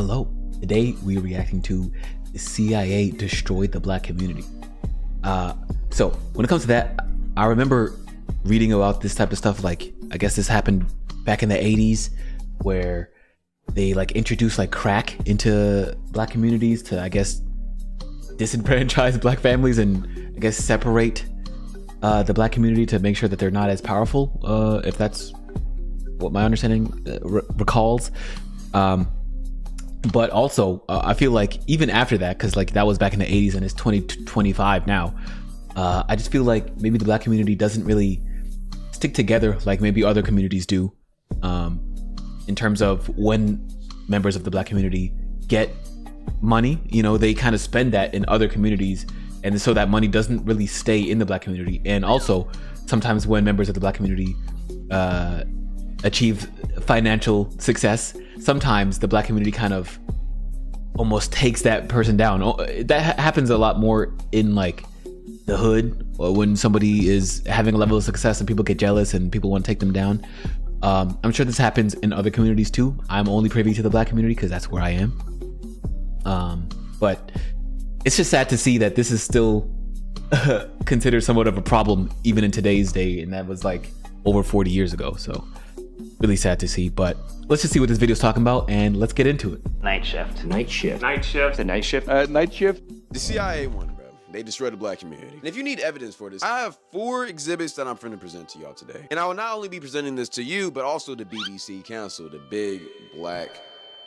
Hello. Today we're reacting to the CIA destroyed the black community. So when it comes to that, I remember reading about this type of stuff. Like, I guess this happened back in the 80s where they like introduced like crack into black communities to, I guess, disenfranchise black families and I guess separate the black community to make sure that they're not as powerful, if that's what my understanding recalls. But also I feel like even after that, because like that was back in the 80s and it's 2025 now, I just feel like maybe the black community doesn't really stick together like maybe other communities do, in terms of when members of the black community get money, you know, they kind of spend that in other communities, and so that money doesn't really stay in the black community. And also sometimes when members of the black community achieve financial success, sometimes the black community kind of almost takes that person down. That happens a lot more in like the hood, or when somebody is having a level of success and people get jealous and people want to take them down. I'm sure this happens in other communities too. I'm only privy to the black community because that's where I am. But it's just sad to see that this is still considered somewhat of a problem even in today's day, and that was like over 40 years ago. So really sad to see, but let's just see what this video is talking about and let's get into it. Night shift. Night shift. Night shift. The night shift. Night shift. The CIA won, bro. They destroyed the black community. And if you need evidence for this, I have 4 exhibits that I'm finna present to y'all today. And I will not only be presenting this to you, but also the BBC Council, the big black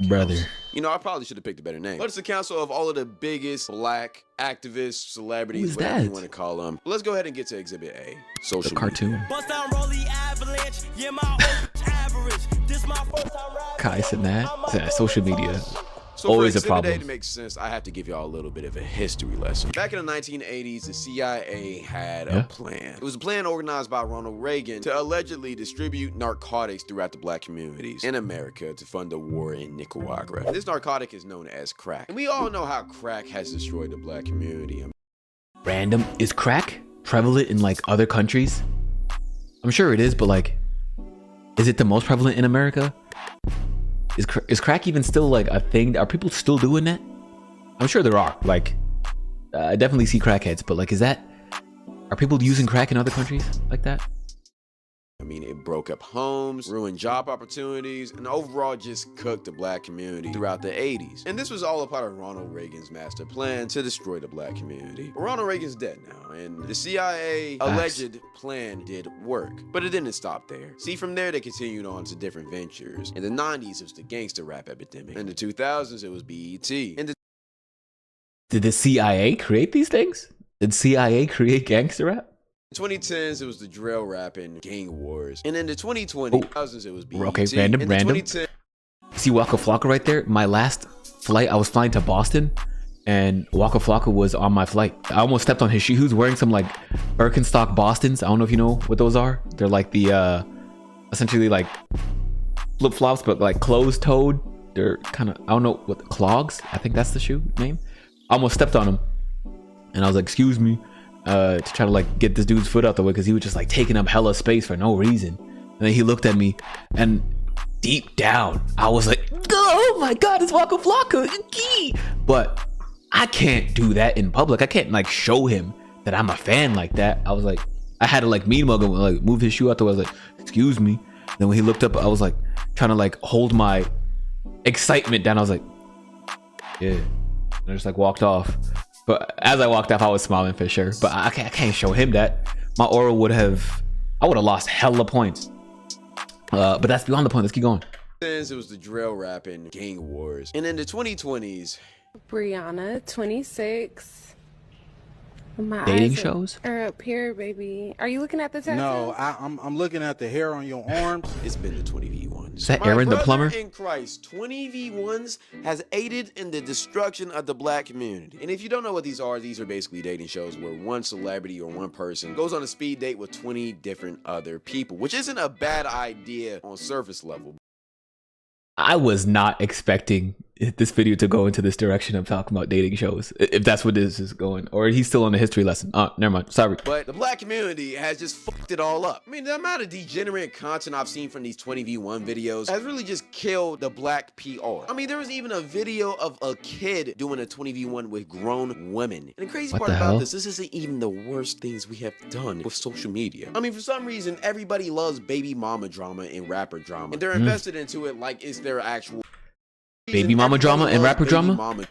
Brother. You know, I probably should have picked a better name. But it's a council of all of the biggest black activists, celebrities, whatever you want to call them. But let's go ahead and get to Exhibit A. Social The cartoon. Bust down Rolly Avalanche. Yeah, my average. This my first time riding. Kai said that. Social media. So Always for a problem. Exhibit A to make sense, I have to give y'all a little bit of a history lesson. Back in the 1980s, the CIA had a plan. It was a plan organized by Ronald Reagan to allegedly distribute narcotics throughout the black communities in America to fund the war in Nicaragua. This narcotic is known as crack. And we all know how crack has destroyed the black community. Random. Is crack prevalent in like other countries? I'm sure it is, but like, is it the most prevalent in America? Is crack even still like a thing? Are people still doing that? I'm sure there are. Like, I definitely see crackheads, but like, are people using crack in other countries like that? I mean, it broke up homes, ruined job opportunities, and overall just cooked the black community throughout the 80s. And this was all a part of Ronald Reagan's master plan to destroy the black community. Ronald Reagan's dead now, and the CIA alleged plan did work, but it didn't stop there. See, from there, they continued on to different ventures. In the 90s, it was the gangster rap epidemic. In the 2000s, it was BET. Did the CIA create these things? Did CIA create gangster rap? In 2010s, it was the drill rap and gang wars. And in the 2020s, it was BET. Okay, random. See Waka Flocka right there? My last flight, I was flying to Boston, and Waka Flocka was on my flight. I almost stepped on his shoe. He was wearing some like Birkenstock Bostons. I don't know if you know what those are. They're like the, essentially like flip-flops, but like closed-toed. They're kind of, I don't know what, clogs? I think that's the shoe name. I almost stepped on him, and I was like, excuse me. To try to like get this dude's foot out the way because he was just like taking up hella space for no reason. And then he looked at me, and deep down I was like, oh my god, it's Waka Flocka. But I can't do that in public. I can't like show him that I'm a fan like that. I was like, I had to like mean mug him, like move his shoe out the way. I was like, excuse me. Then when he looked up, I was like trying to like hold my excitement down. I was like, yeah. And I just like walked off. But as I walked off, I was smiling for sure. But I can't show him that. My aura I would have lost hella points. But that's beyond the point. Let's keep going. It was the drill rap and gang wars. And in the 2020s, Brianna, 26. My Dating eyes shows? are up here, baby. Are you looking at the tattoo? No, I'm looking at the hair on your arms. it's been the 20v1s. Is that Aaron the plumber? In Christ, 20v1s has aided in the destruction of the black community. And if you don't know what these are basically dating shows where one celebrity or one person goes on a speed date with 20 different other people, which isn't a bad idea on surface level. I was not expecting this video to go into this direction of talking about dating shows, if that's what this is going, or he's still on the history lesson. Oh, never mind. Sorry. But the black community has just fucked it all up. I mean, the amount of degenerate content I've seen from these 20v1 videos has really just killed the black PR. I mean, there was even a video of a kid doing a 20v1 with grown women. And the crazy What part the about hell? this isn't even the worst things we have done with social media. I mean, for some reason, everybody loves baby mama drama and rapper drama. And they're invested into it like it's their actual Baby mama drama and rapper Baby drama? mama.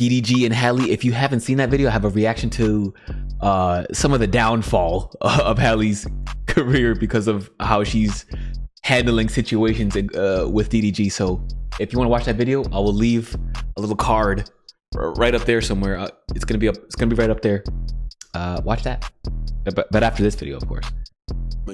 DDG and Halle, if you haven't seen that video, I have a reaction to some of the downfall of Halle's career because of how she's handling situations with DDG. So if you want to watch that video, I will leave a little card right up there somewhere. It's gonna be right up there. Watch that. But after this video, of course.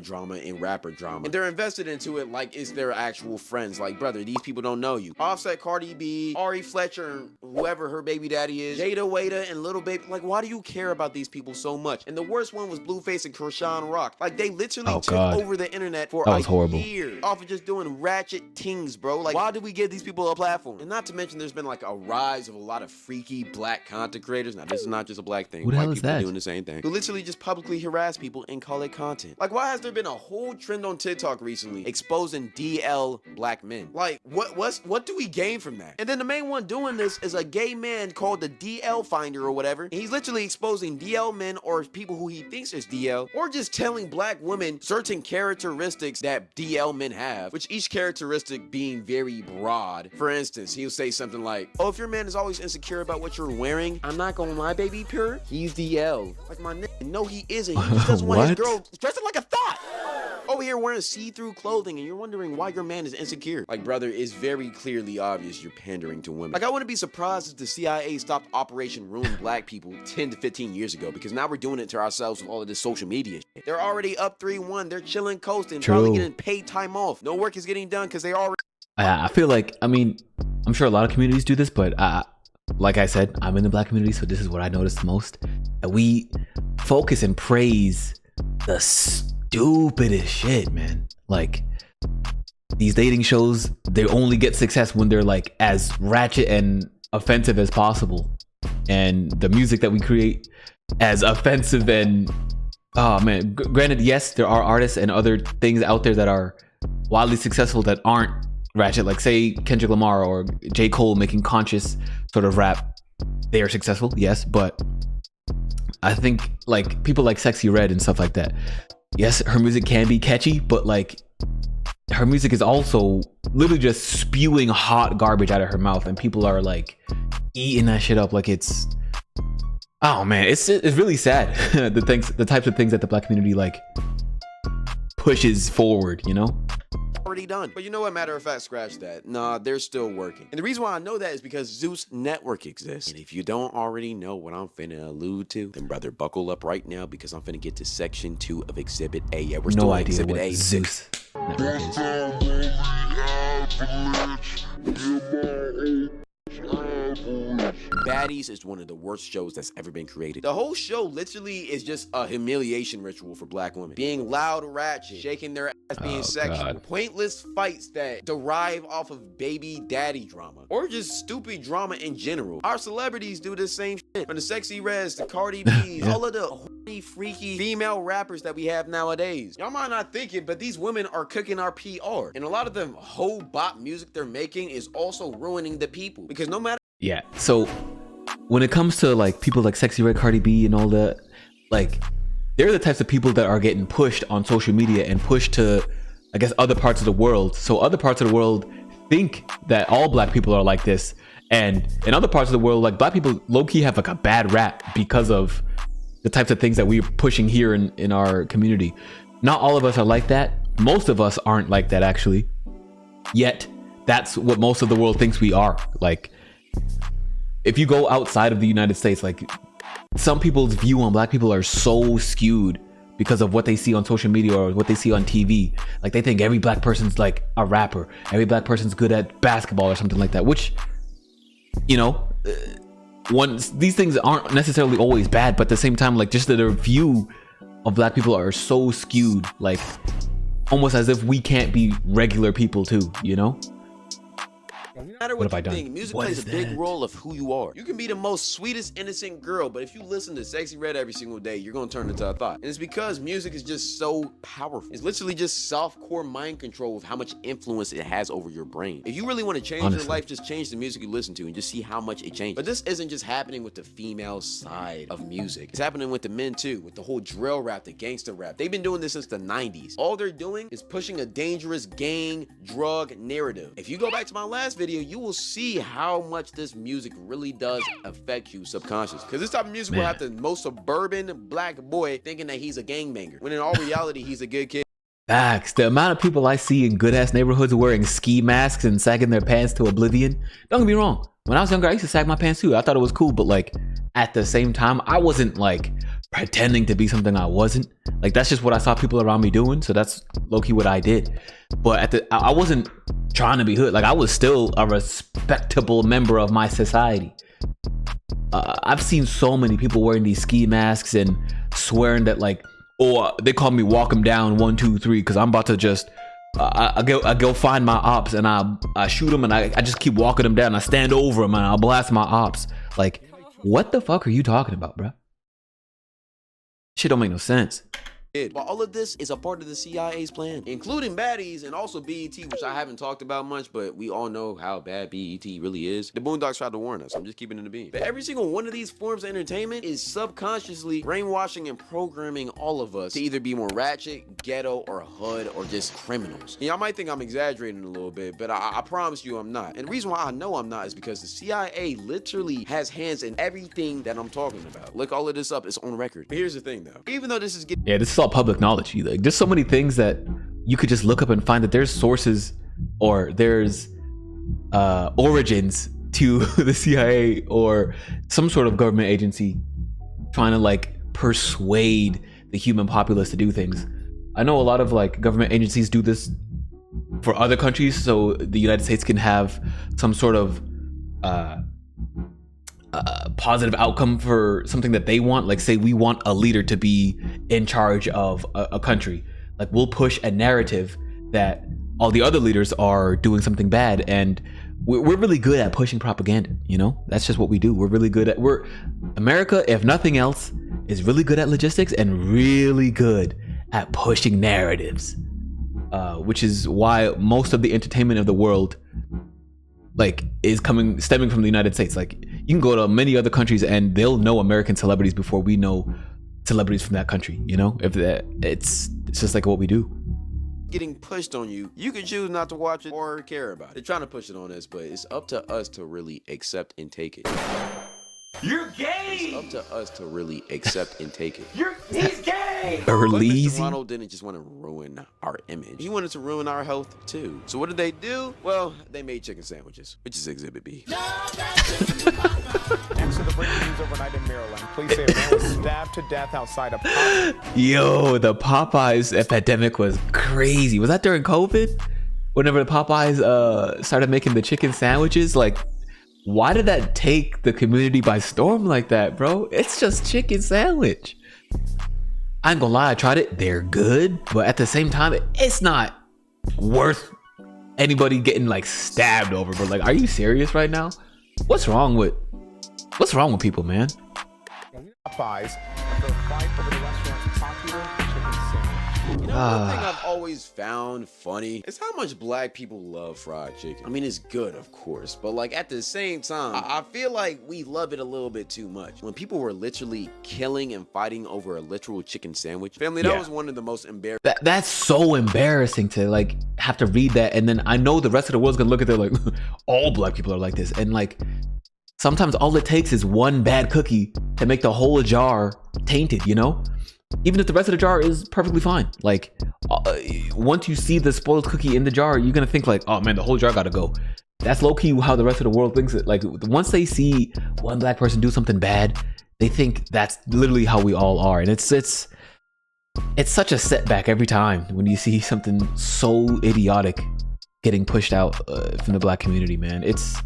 Drama and rapper drama, and they're invested into it like it's their actual friends. Like, brother, these people don't know you. Offset, Cardi B, Ari Fletcher, and whoever her baby daddy is, Jada Waiter and Little Baby. Like, why do you care about these people so much? And the worst one was Blueface and Krishan Rock. Like, they literally took over the internet for a year off of just doing ratchet things, bro. Like, why do we give these people a platform? And not to mention, there's been like a rise of a lot of freaky black content creators. Now, this is not just a black thing. Who the hell White is people that? doing the same thing. Who literally just publicly harass people and call it content. Like, why has there been a whole trend on TikTok recently exposing DL black men? Like, what do we gain from that? And then the main one doing this is a gay man called the DL Finder or whatever. And he's literally exposing DL men or people who he thinks is DL, or just telling black women certain characteristics that DL men have, which each characteristic being very broad. For instance, he'll say something like, oh, if your man is always insecure about what you're wearing, I'm not gonna lie, baby, pure, he's DL. Like, my nigga, no, he isn't. He just doesn't want his girl dressing like a thought. Over here wearing see-through clothing and you're wondering why your man is insecure. Like, brother, it's very clearly obvious you're pandering to women. Like, I wouldn't be surprised if the CIA stopped Operation Ruin Black People 10 to 15 years ago, because now we're doing it to ourselves with all of this social media shit. They're already up 3-1. They're chilling, coasting, probably getting paid time off. No work is getting done because they already... I feel like, I mean, I'm sure a lot of communities do this, but like I said, I'm in the black community, so this is what I noticed most. We focus and praise the stupidest shit, man. Like, these dating shows, they only get success when they're like as ratchet and offensive as possible, and the music that we create as offensive and, oh man, granted, yes, there are artists and other things out there that are wildly successful that aren't ratchet, like say Kendrick Lamar or J. Cole making conscious sort of rap. They are successful, yes, but I think like people like Sexy Red and stuff like that, yes, her music can be catchy, but like her music is also literally just spewing hot garbage out of her mouth, and people are like eating that shit up like it's, oh man, it's really sad. the types of things that the black community like pushes forward, you know? Already done. But you know what, matter of fact, scratch that. Nah, they're still working. And the reason why I know that is because Zeus Network exists. And if you don't already know what I'm finna allude to, then brother, buckle up right now, because I'm finna get to section 2 of Exhibit A. Yeah, we're still No in idea Exhibit what A. Zeus Network is. Baddies is one of the worst shows that's ever been created. The whole show literally is just a humiliation ritual for black women. Being loud, ratchet, shaking their ass, being sexual. God. Pointless fights that derive off of baby daddy drama, or just stupid drama in general. Our celebrities do the same shit. From the Sexy Reds, the Cardi B's, all of the horny, freaky female rappers that we have nowadays. Y'all might not think it, but these women are cooking our PR. And a lot of them whole bop music they're making is also ruining the people. Because no matter... Yeah, so when it comes to like people like Sexy Red, Cardi B and all that, like they're the types of people that are getting pushed on social media and pushed to, I guess, other parts of the world. So other parts of the world think that all black people are like this, and in other parts of the world, like black people low-key have like a bad rap because of the types of things that we're pushing here in our community. Not all of us are like that. Most of us aren't like that, actually. Yet that's what most of the world thinks we are. Like, if you go outside of the United States, like some people's view on black people are so skewed because of what they see on social media or what they see on TV. Like they think every black person's like a rapper, every black person's good at basketball or something like that, which, you know, these things aren't necessarily always bad, but at the same time, like just their view of black people are so skewed, like almost as if we can't be regular people too, you know? No matter What what have I you done? think, music What plays is a big that? role of who you are. You can be the most sweetest, innocent girl, but if you listen to Sexy Red every single day, you're gonna turn into a thought. And it's because music is just so powerful. It's literally just soft-core mind control of how much influence it has over your brain. If you really want to change your Honestly. life, just change the music you listen to and just see how much it changes. But this isn't just happening with the female side of music. It's happening with the men too, with the whole drill rap, the gangster rap. They've been doing this since the 90s. All they're doing is pushing a dangerous gang, drug narrative. If you go back to my last video, you will see how much this music really does affect you subconsciously. Because this type of music will Man. have the most suburban black boy thinking that he's a gangbanger, when in all reality, he's a good kid. Facts. The amount of people I see in good ass neighborhoods wearing ski masks and sagging their pants to oblivion. Don't get me wrong. When I was younger, I used to sag my pants too. I thought it was cool, but like at the same time, I wasn't like pretending to be something I wasn't. Like that's just what I saw people around me doing. So that's low key what I did. But I wasn't trying to be hood. Like I was still a respectable member of my society. I've seen so many people wearing these ski masks and swearing that like, oh, they call me walk 'em down 1, 2, 3 because I'm about to just I go find my ops and I shoot them and I just keep walking them down. I stand over them and I'll blast my ops. Like, what the fuck are you talking about, bro? Shit don't make no sense. But all of this is a part of the CIA's plan, including baddies and also BET, which I haven't talked about much, but we all know how bad BET really is. The Boondocks tried to warn us. I'm just keeping it in the bean. But every single one of these forms of entertainment is subconsciously brainwashing and programming all of us to either be more ratchet, ghetto, or hood, or just criminals. Y'all might think I'm exaggerating a little bit, but I promise you I'm not. And the reason why I know I'm not is because the CIA literally has hands in everything that I'm talking about. Look all of this up. It's on record. But here's the thing, though. Even though this is getting... Yeah, this is all public knowledge. Like, there's so many things that you could just look up and find that there's sources or there's origins to the CIA or some sort of government agency trying to like persuade the human populace to do things. I know a lot of like government agencies do this for other countries, so the United States can have some sort of positive outcome for something that they want. Like say we want a leader to be in charge of a country, like we'll push a narrative that all the other leaders are doing something bad, and we're really good at pushing propaganda, you know. That's just what we do. We're really good at America, if nothing else, is really good at logistics and really good at pushing narratives, which is why most of the entertainment of the world like is stemming from the United States. Like you can go to many other countries and they'll know American celebrities before we know celebrities from that country, you know. If that it's just like what we do. Getting pushed on you, you can choose not to watch it or care about it. They're trying to push it on us, but it's up to us to really accept and take it. You're gay! It's up to us to really accept and take it. He's gay! But Mr. Berleezy. Ronald didn't just want to ruin our image. He wanted to ruin our health too. So what did they do? Well, they made chicken sandwiches, which is Exhibit B. Next to the breaking news overnight in Maryland. Police say a man was stabbed to death outside a pub. Yo, the Popeyes epidemic was crazy. Was that during COVID? Whenever the Popeyes started making the chicken sandwiches, like why did that take the community by storm like that, bro? It's just chicken sandwich. I ain't gonna lie, I tried it. They're good, but at the same time, it's not worth anybody getting like stabbed over. But like, are you serious right now? What's wrong with people, man? Popeyes after a fight over the restaurant's popular chicken sandwich. You know, one thing I've always found funny is how much black people love fried chicken. I mean, it's good, of course, but like at the same time, I feel like we love it a little bit too much. When people were literally killing and fighting over a literal chicken sandwich, family, that was one of the most embarrassing. That's so embarrassing to like have to read that, and then I know the rest of the world's gonna look at it like all black people are like this, and like sometimes all it takes is one bad cookie to make the whole jar tainted, you know? Even if the rest of the jar is perfectly fine. Like, once you see the spoiled cookie in the jar, you're gonna think like, oh man, the whole jar gotta go. That's low-key how the rest of the world thinks it. Like, once they see one black person do something bad, they think that's literally how we all are. And it's such a setback every time when you see something so idiotic getting pushed out from the black community, man. It's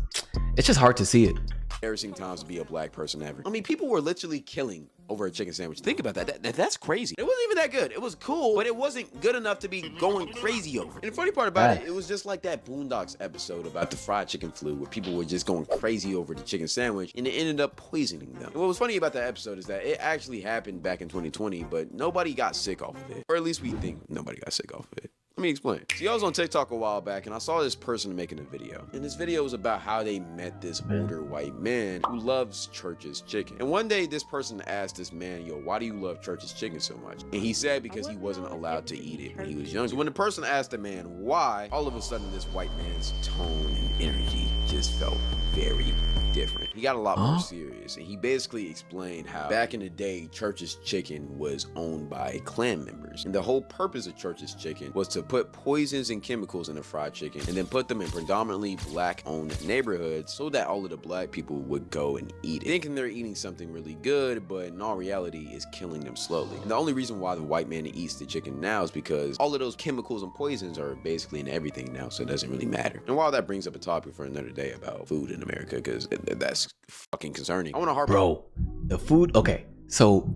just hard to see it. embarrassing times to be a black person ever. I mean, people were literally killing over a chicken sandwich. Think about that. That's crazy. It wasn't even that good. It was cool, but it wasn't good enough to be going crazy over. And the funny part about it was just like that Boondocks episode about the fried chicken flu, where people were just going crazy over the chicken sandwich, and it ended up poisoning them. And what was funny about that episode is that it actually happened back in 2020, but nobody got sick off of it. Or at least we think nobody got sick off of it. Let me explain. See, I was on TikTok a while back and I saw this person making a video. And this video was about how they met this older white man who loves Church's chicken. And one day this person asked this man, yo, why do you love Church's chicken so much? And he said because he wasn't allowed to eat it when he was young. So when the person asked the man why, all of a sudden this white man's tone and energy just felt very different. He got a lot more serious, and he basically explained how back in the day Church's chicken was owned by Klan members, and the whole purpose of Church's chicken was to put poisons and chemicals in the fried chicken and then put them in predominantly black owned neighborhoods so that all of the black people would go and eat it, thinking they're eating something really good, but in all reality is killing them slowly. And the only reason why the white man eats the chicken now is because all of those chemicals and poisons are basically in everything now, so it doesn't really matter. And while that brings up a topic for another day about food in America, because that's fucking concerning, I want to harp Bro, the food, okay. So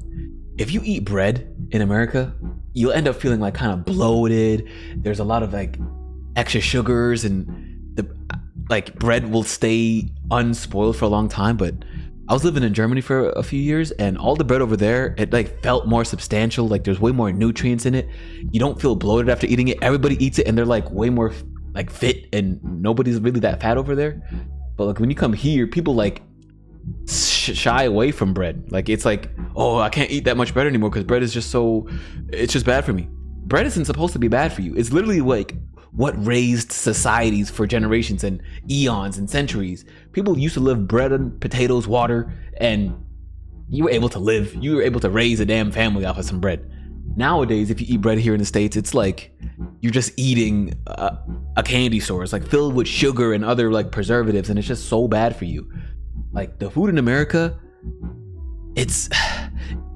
if you eat bread in America, you'll end up feeling like kind of bloated. There's a lot of like extra sugars, and the like bread will stay unspoiled for a long time. But I was living in Germany for a few years, and all the bread over there, it like felt more substantial. Like there's way more nutrients in it. You don't feel bloated after eating it. Everybody eats it and they're like way more like fit, and nobody's really that fat over there. But like when you come here, people like shy away from bread. Like it's like, oh, I can't eat that much bread anymore because bread is just so, it's just bad for me. Bread isn't supposed to be bad for you. It's literally like what raised societies for generations and eons and centuries. People used to live bread and potatoes, water, and you were able to live. You were able to raise a damn family off of some bread. Nowadays, if you eat bread here in the States, it's like you're just eating a candy store. It's like filled with sugar and other like preservatives, and it's just so bad for you. Like the food in America, it's,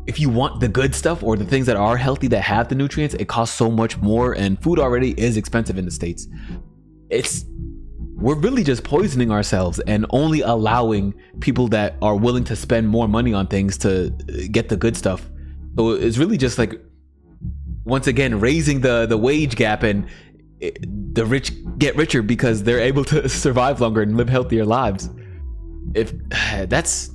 if you want the good stuff or the things that are healthy that have the nutrients, it costs so much more, and food already is expensive in the States. We're really just poisoning ourselves and only allowing people that are willing to spend more money on things to get the good stuff. So it's really just like, once again, raising the wage gap, and the rich get richer because they're able to survive longer and live healthier lives. If that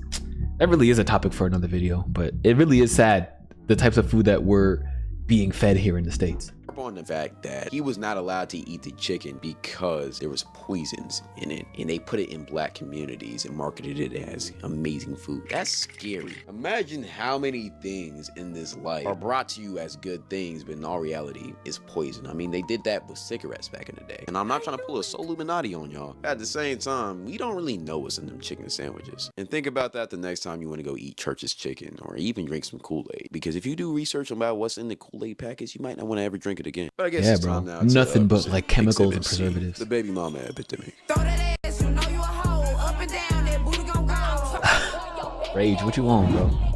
really is a topic for another video, but it really is sad the types of food that we're being fed here in the States. on the fact that he was not allowed to eat the chicken because there was poisons in it, and they put it in black communities and marketed it as amazing food. That's scary. Imagine how many things in this life are brought to you as good things, but in all reality is poison. I mean, they did that with cigarettes back in the day, and I'm not trying to pull a Illuminati on y'all. At the same time, we don't really know what's in them chicken sandwiches. And think about that the next time you want to go eat Church's chicken or even drink some Kool-Aid, because if you do research about what's in the Kool-Aid package, you might not want to ever drink it again. But I guess it's time now. Nothing but like chemicals and Exhibit C, preservatives. the baby mama epidemic. Throw that ass, you know you a hoe. Up and down, that booty gon' go. Rage, what you on, bro?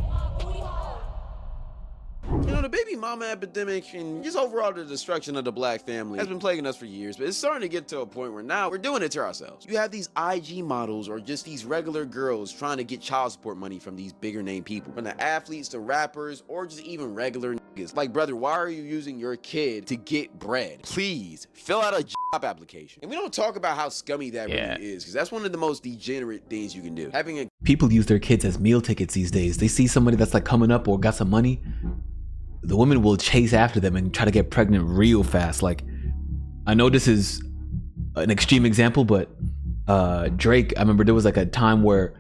You know, the baby mama epidemic and just overall the destruction of the black family has been plaguing us for years, but it's starting to get to a point where now we're doing it to ourselves. You have these IG models or just these regular girls trying to get child support money from these bigger name people, from the athletes to rappers or just even regular niggas. Like, brother, why are you using your kid to get bread? Please fill out a job application. And we don't talk about how scummy that really is, because that's one of the most degenerate things you can do. Having a People use their kids as meal tickets these days. They see somebody that's like coming up or got some money, the women will chase after them and try to get pregnant real fast. Like, I know this is an extreme example, but Drake, I remember there was like a time where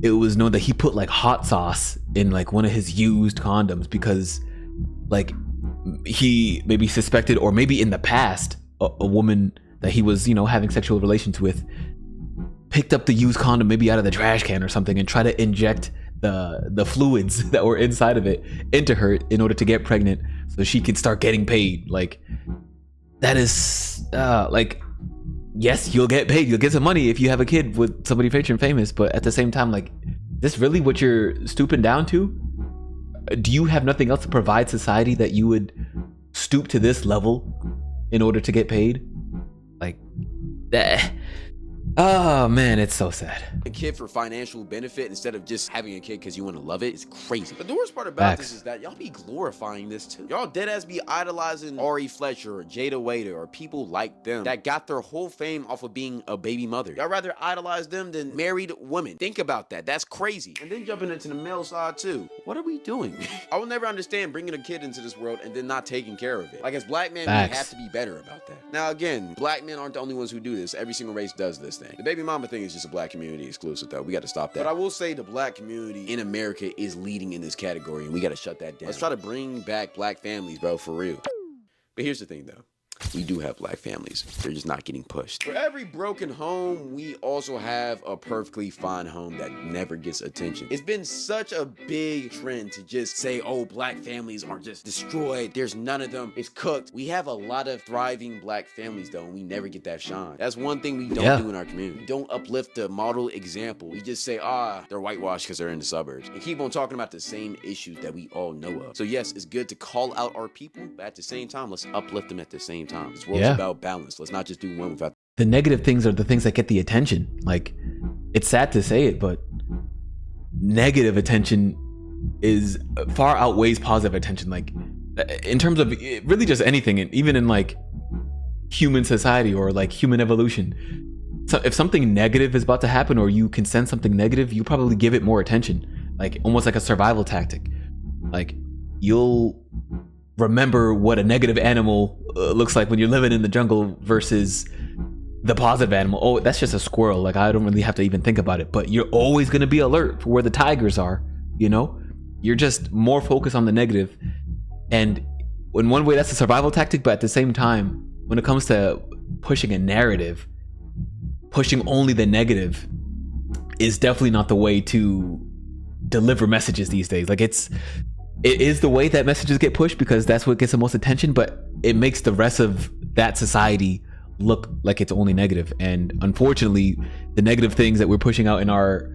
it was known that he put like hot sauce in like one of his used condoms because like he maybe suspected, or maybe in the past, a woman that he was, you know, having sexual relations with picked up the used condom maybe out of the trash can or something and tried to inject the fluids that were inside of it into her in order to get pregnant so she could start getting paid. Like, that is like, yes, you'll get paid, you'll get some money if you have a kid with somebody rich and famous, but at the same time, like, this really what you're stooping down to? Do you have nothing else to provide society that you would stoop to this level in order to get paid? Like, that Oh man, it's so sad. a kid for financial benefit instead of just having a kid because you want to love it. It's crazy. But the worst part about this is that y'all be glorifying this too. Y'all dead ass be idolizing Ari Fletcher or Jada Waiter or people like them that got their whole fame off of being a baby mother. Y'all rather idolize them than married women. Think about that. That's crazy. And then jumping into the male side too. What are we doing? I will never understand bringing a kid into this world and then not taking care of it. Like as black men, we have to be better about that. Now again, black men aren't the only ones who do this. Every single race does this thing. The baby mama thing is just a black community exclusive though. We got to stop that. But I will say the black community in America is leading in this category and we got to shut that down. Let's try to bring back black families, bro, for real. But here's the thing though. We do have black families. They're just not getting pushed. For every broken home, we also have a perfectly fine home that never gets attention. It's been such a big trend to just say, oh, black families are just destroyed. There's none of them. It's cooked. We have a lot of thriving black families, though, and we never get that shine. That's one thing we don't do in our community. We don't uplift the model example. We just say, they're whitewashed because they're in the suburbs. And keep on talking about the same issues that we all know of. So yes, it's good to call out our people, but at the same time, let's uplift them at the same time. This world's about balance. Let's not just do one without. The negative things are the things that get the attention. Like, it's sad to say it, but negative attention is far outweighs positive attention. Like, in terms of really just anything, and even in like human society or like human evolution. So if something negative is about to happen, or you can sense something negative, you probably give it more attention. Like almost like a survival tactic. Like you'll remember what a negative animal looks like when you're living in the jungle versus the positive animal. Oh, that's just a squirrel. Like I don't really have to even think about it, but you're always going to be alert for where the tigers are. You know, you're just more focused on the negative. And in one way that's a survival tactic, but at the same time, when it comes to pushing a narrative, pushing only the negative is definitely not the way to deliver messages these days. Like it is the way that messages get pushed because that's what gets the most attention, but it makes the rest of that society look like it's only negative. And unfortunately, the negative things that we're pushing out in our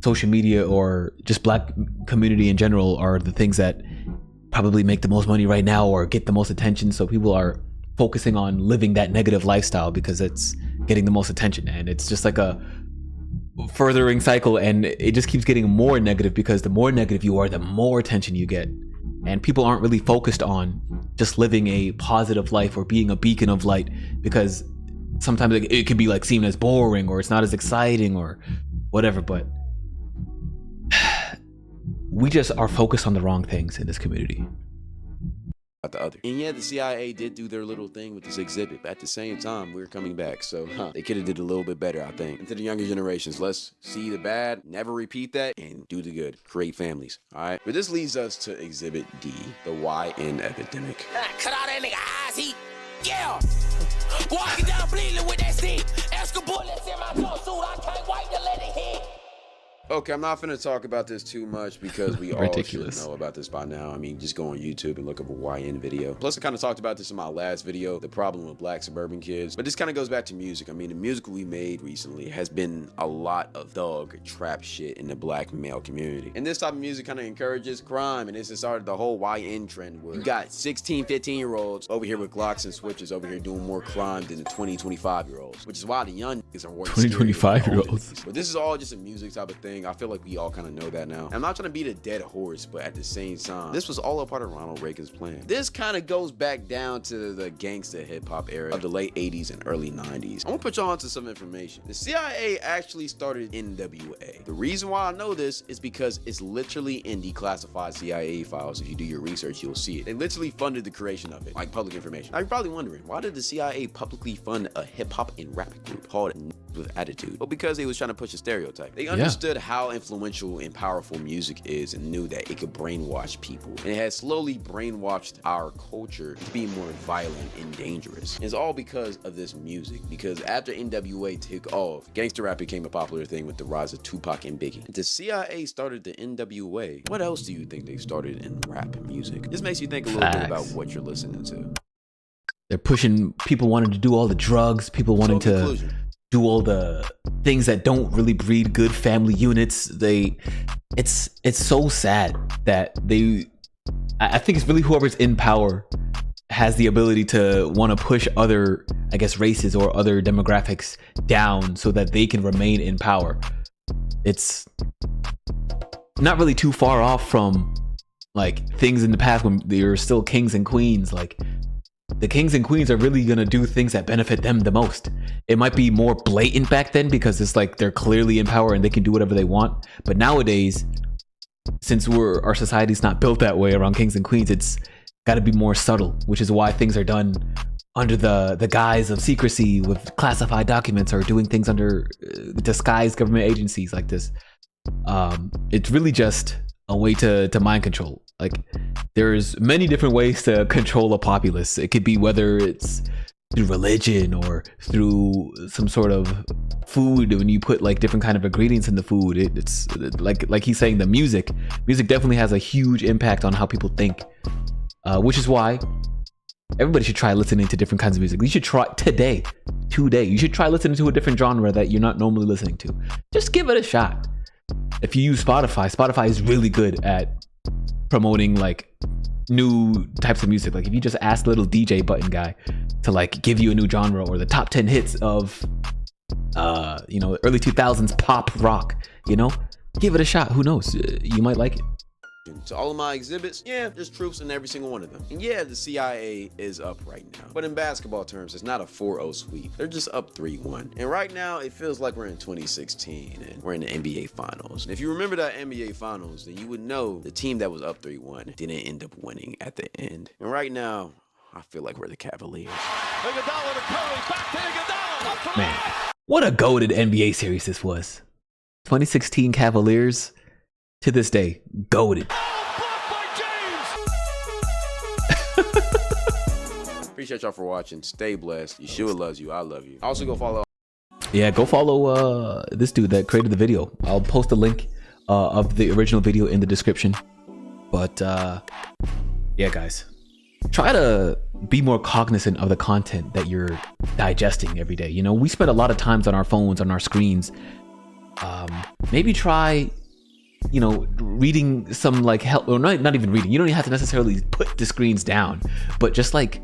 social media or just black community in general are the things that probably make the most money right now or get the most attention. So people are focusing on living that negative lifestyle because it's getting the most attention. And it's just like a furthering cycle, and it just keeps getting more negative because the more negative you are, the more attention you get. And people aren't really focused on just living a positive life or being a beacon of light, because sometimes it can be like seen as boring or it's not as exciting or whatever. But we just are focused on the wrong things in this community. The other. And yeah, the CIA did do their little thing with this exhibit, but at the same time, we're coming back. So they could have did a little bit better, I think. And to the younger generations, let's see the bad, never repeat that, and do the good. Create families, all right? But this leads us to Exhibit D, the YN epidemic. Cut out that nigga eyes, yeah. Walking down bleeding with that stick. Extra bullets in my blood suit. I can't wait to let it hit. Okay, I'm not finna talk about this too much because we all should know about this by now. I mean, just go on YouTube and look up a YN video. Plus, I kind of talked about this in my last video, the problem with black suburban kids. But this kind of goes back to music. I mean, the music we made recently has been a lot of thug trap shit in the black male community. And this type of music kind of encourages crime, and this has started the whole YN trend where you got 16, 15-year-olds over here with Glocks and switches over here doing more crime than the 20, 25-year-olds, which is why the young niggas are working 20, 25-year-olds. But this is all just a music type of thing. I feel like we all kind of know that now. I'm not trying to beat a dead horse, but at the same time, this was all a part of Ronald Reagan's plan. This kind of goes back down to the gangsta hip-hop era of the late 80s and early 90s. I'm gonna put y'all onto some information. The CIA actually started NWA. The reason why I know this is because it's literally in declassified CIA files. If you do your research, you'll see it. They literally funded the creation of it, like public information. Now you're probably wondering, why did the CIA publicly fund a hip-hop and rap group called with Attitude? Well, because they was trying to push a stereotype. They understood how influential and powerful music is and knew that it could brainwash people. And it has slowly brainwashed our culture to be more violent and dangerous. And it's all because of this music. Because after NWA took off, gangster rap became a popular thing with the rise of Tupac and Biggie. The CIA started the NWA. What else do you think they started in rap music? This makes you think a little bit about what you're listening to. They're pushing people wanting to do all the drugs, people wanting to do all the things that don't really breed good family units. It's so sad that I think it's really whoever's in power has the ability to want to push other, I guess, races or other demographics down so that they can remain in power. It's not really too far off from like things in the past when there were still kings and queens. Like the kings and queens are really gonna do things that benefit them the most. It might be more blatant back then because it's like they're clearly in power and they can do whatever they want. But nowadays, since our society's not built that way around kings and queens, it's got to be more subtle, which is why things are done under the guise of secrecy with classified documents or doing things under disguised government agencies like this. It's really just a way to mind control. Like there's many different ways to control a populace. It could be whether it's through religion or through some sort of food. When you put like different kind of ingredients in the food, it's like he's saying, the music definitely has a huge impact on how people think, which is why everybody should try listening to different kinds of music. You should try today you should try listening to a different genre that you're not normally listening to. Just give it a shot. If you use Spotify is really good at promoting like new types of music. Like if you just ask little DJ button guy to like give you a new genre or the top 10 hits of early 2000s pop rock, give it a shot. Who knows, you might like it. To all of my exhibits, yeah, there's troops in every single one of them. And yeah, the CIA is up right now. But in basketball terms, it's not a 4-0 sweep. They're just up 3-1. And right now, it feels like we're in 2016 and we're in the NBA Finals. And if you remember that NBA Finals, then you would know the team that was up 3-1 didn't end up winning at the end. And right now, I feel like we're the Cavaliers. Man, what a goated NBA series this was. 2016 Cavaliers. To this day, goated. Appreciate y'all for watching. Stay blessed. Yeshua loves you. I love you. Also, go follow. Yeah, go follow this dude that created the video. I'll post a link of the original video in the description. But yeah, guys, try to be more cognizant of the content that you're digesting every day. We spend a lot of times on our phones, on our screens. Maybe try reading some like help, or not even reading. You don't even have to necessarily put the screens down, but just like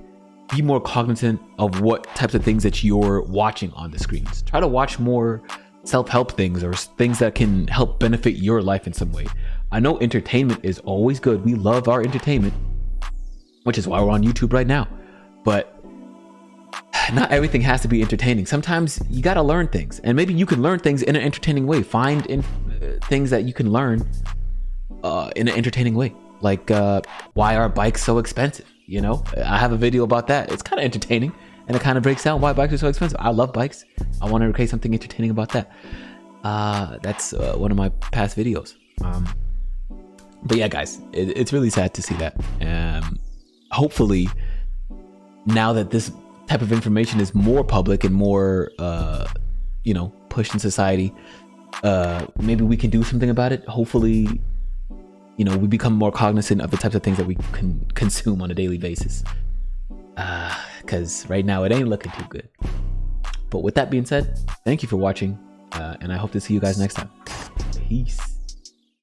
be more cognizant of what types of things that you're watching on the screens. Try to watch more self-help things or things that can help benefit your life in some way. I know entertainment is always good. We love our entertainment, which is why we're on YouTube right now. But not everything has to be entertaining. Sometimes you got to learn things, and maybe you can learn things in an entertaining way. Find things that you can learn in an entertaining way. Like why are bikes so expensive? I have a video about that. It's kind of entertaining, and it kind of breaks down why bikes are so expensive. I love bikes. I wanted to create something entertaining about that. That's one of my past videos. But yeah, guys, it's really sad to see that. Hopefully, now that this type of information is more public and more pushed in society, maybe we can do something about it. Hopefully, we become more cognizant of the types of things that we can consume on a daily basis, because right now it ain't looking too good. But with that being said, thank you for watching, and I hope to see you guys next time. Peace.